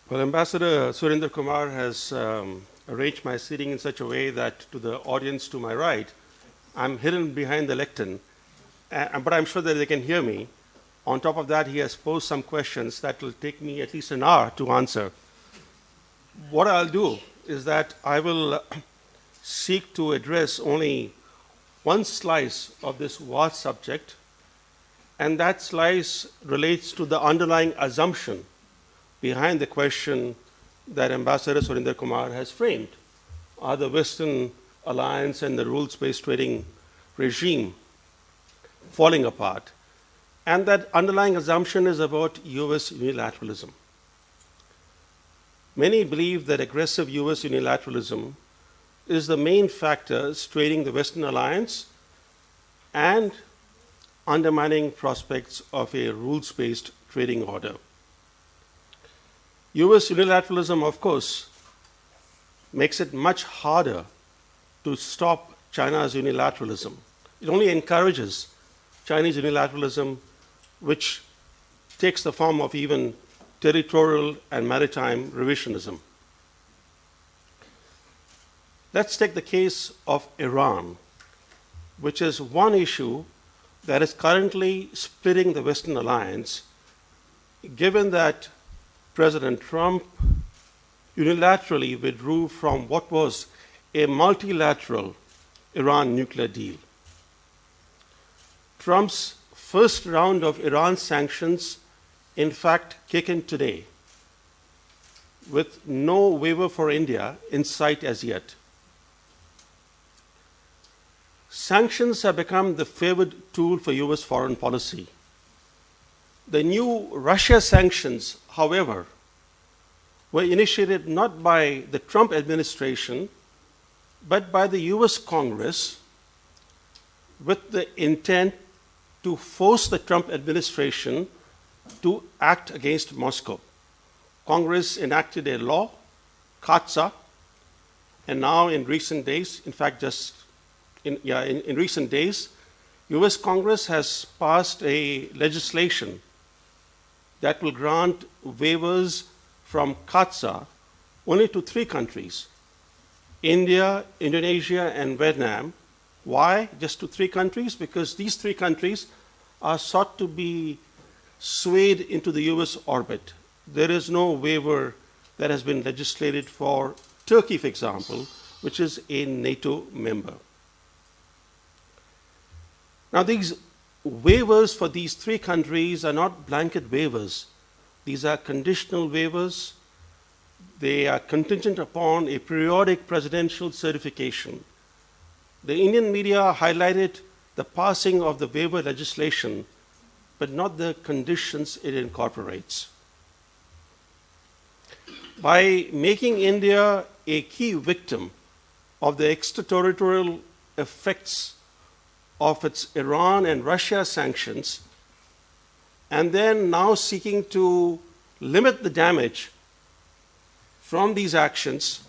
Well, Ambassador Surinder Kumar has arranged my seating in such a way that to the audience to my right, I'm hidden behind the lectern, but I'm sure that they can hear me. On top of that, he has posed some questions that will take me at least an hour to answer. What I'll do is that I will seek to address only one slice of this vast subject, and that slice relates to the underlying assumption behind the question that Ambassador Surinder Kumar has framed. Are the Western alliance and the rules-based trading regime falling apart? And that underlying assumption is about US unilateralism. Many believe that aggressive US unilateralism is the main factor straining the Western alliance and undermining prospects of a rules-based trading order. US unilateralism, of course, makes it much harder to stop China's unilateralism. It only encourages Chinese unilateralism, which takes the form of even territorial and maritime revisionism. Let's take the case of Iran, which is one issue that is currently splitting the Western alliance, given that President Trump unilaterally withdrew from what was a multilateral Iran nuclear deal. Trump's first round of Iran sanctions, in fact, kick in today, with no waiver for India in sight as yet. Sanctions have become the favored tool for US foreign policy. The new Russia sanctions, however, were initiated not by the Trump administration, but by the US Congress with the intent to force the Trump administration to act against Moscow. Congress enacted a law, CAATSA, and now in recent days, in fact, in recent days, US Congress has passed a legislation that will grant waivers from CAATSA only to 3 countries, India, Indonesia, and Vietnam. Why just to 3 countries? Because these 3 countries are sought to be swayed into the US orbit. There is no waiver that has been legislated for Turkey, for example, which is a NATO member. Now, these waivers for these 3 countries are not blanket waivers. These are conditional waivers. They are contingent upon a periodic presidential certification. The Indian media highlighted the passing of the waiver legislation, but not the conditions it incorporates. By making India a key victim of the extraterritorial effects of its Iran and Russia sanctions, and then now seeking to limit the damage from these actions,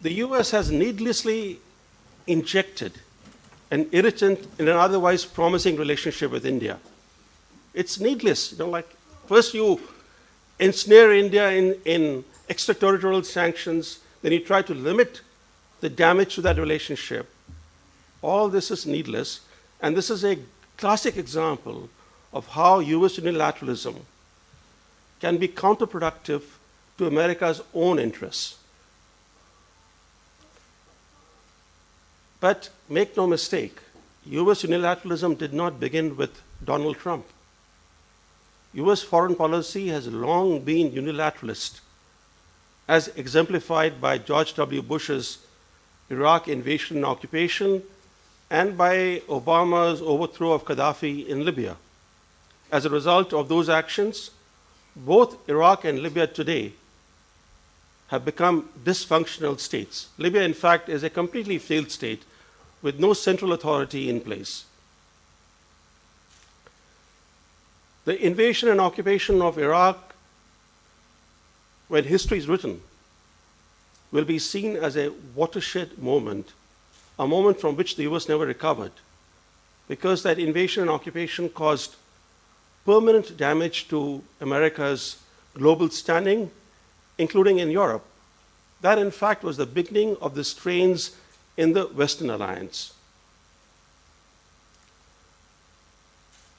the US has needlessly injected an irritant in an otherwise promising relationship with India. It's needless. First you ensnare India in extraterritorial sanctions, then you try to limit the damage to that relationship. All this is needless, and this is a classic example of how US unilateralism can be counterproductive to America's own interests. But make no mistake, US unilateralism did not begin with Donald Trump. US foreign policy has long been unilateralist, as exemplified by George W. Bush's Iraq invasion and occupation, and by Obama's overthrow of Gaddafi in Libya. As a result of those actions, both Iraq and Libya today have become dysfunctional states. Libya, in fact, is a completely failed state with no central authority in place. The invasion and occupation of Iraq, when history is written, will be seen as a watershed moment, a moment from which the US never recovered, because that invasion and occupation caused permanent damage to America's global standing, including in Europe. That, in fact, was the beginning of the strains in the Western alliance.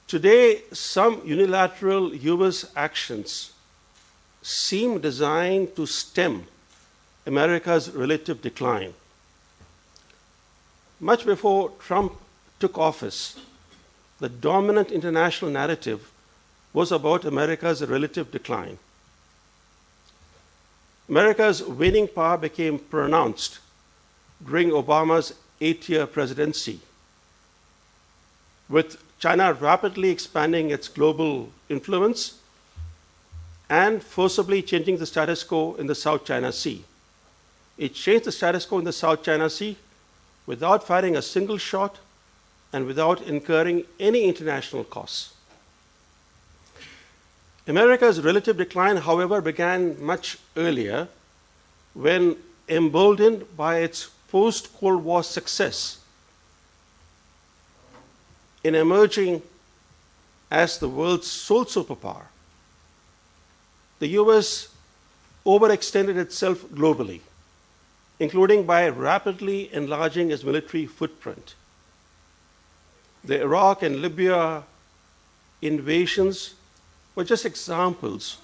Today, some unilateral US actions seem designed to stem America's relative decline. Much before Trump took office, the dominant international narrative was about America's relative decline. America's waning power became pronounced during Obama's 8-year presidency, with China rapidly expanding its global influence and forcibly changing the status quo in the South China Sea. It changed the status quo in the South China Sea without firing a single shot and without incurring any international costs. America's relative decline, however, began much earlier when, emboldened by its post-Cold War success in emerging as the world's sole superpower, the US overextended itself globally, including by rapidly enlarging its military footprint. The Iraq and Libya invasions were just examples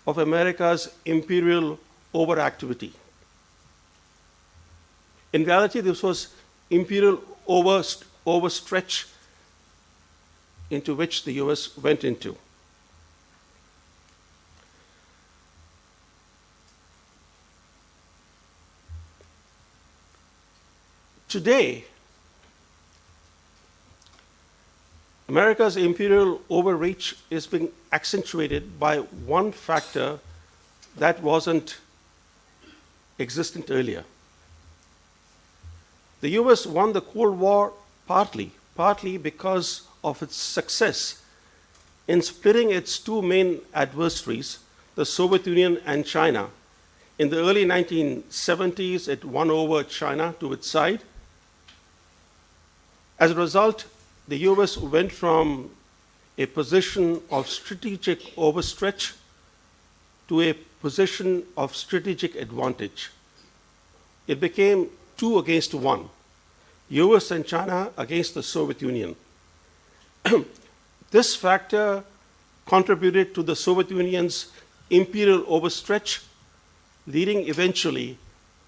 of America's imperial overactivity. In reality, this was imperial overstretch into which the US went into. Today, America's imperial overreach is being accentuated by one factor that wasn't existent earlier. The US won the Cold War partly because of its success in splitting its two main adversaries, the Soviet Union and China. In the early 1970s, it won over China to its side. As a result, the US went from a position of strategic overstretch to a position of strategic advantage. It became 2 against 1, US and China against the Soviet Union. This factor contributed to the Soviet Union's imperial overstretch, leading eventually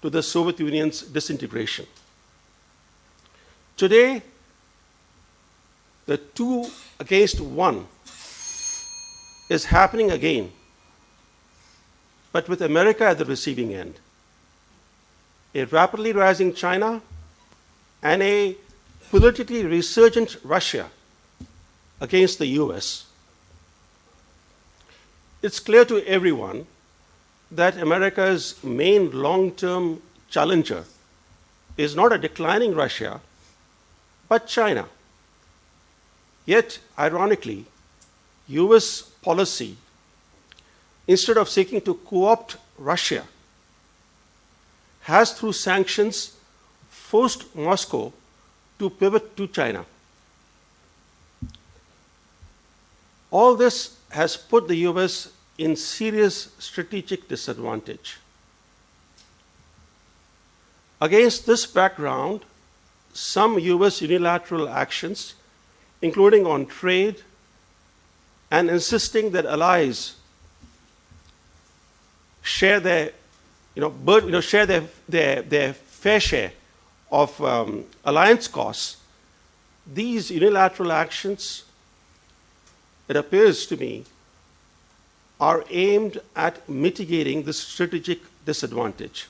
to the Soviet Union's disintegration. Today, the 2 against 1 is happening again, but with America at the receiving end. A rapidly rising China and a politically resurgent Russia against the US. It's clear to everyone that America's main long-term challenger is not a declining Russia, but China. Yet, ironically, US policy, instead of seeking to co-opt Russia, has through sanctions forced Moscow to pivot to China. All this has put the US in serious strategic disadvantage. Against this background, some US unilateral actions, including on trade and insisting that allies share their, share their fair share of alliance costs, these unilateral actions, it appears to me, are aimed at mitigating this strategic disadvantage.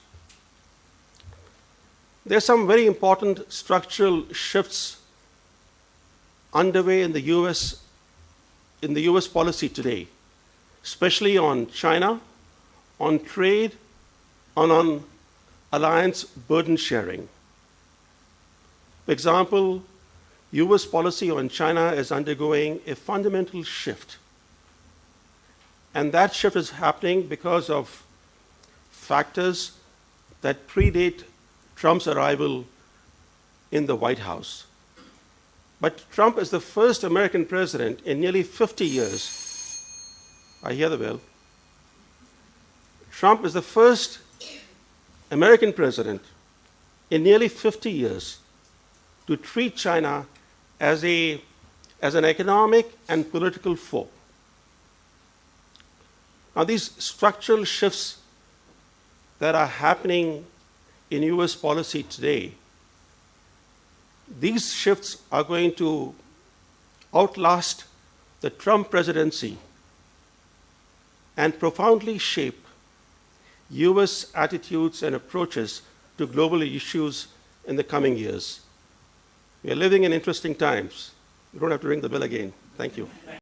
There are some very important structural shifts underway in the US policy today, especially on China, on trade, and on alliance burden sharing. For example, US policy on China is undergoing a fundamental shift. And that shift is happening because of factors that predate Trump's arrival in the White House. But Trump is the first American president in nearly 50 years. I hear the bell. Trump is the first American president in nearly 50 years to treat China as an economic and political foe. Now, these structural shifts that are happening in US policy today, these shifts are going to outlast the Trump presidency and profoundly shape US attitudes and approaches to global issues in the coming years. We are living in interesting times. You don't have to ring the bell again. Thank you.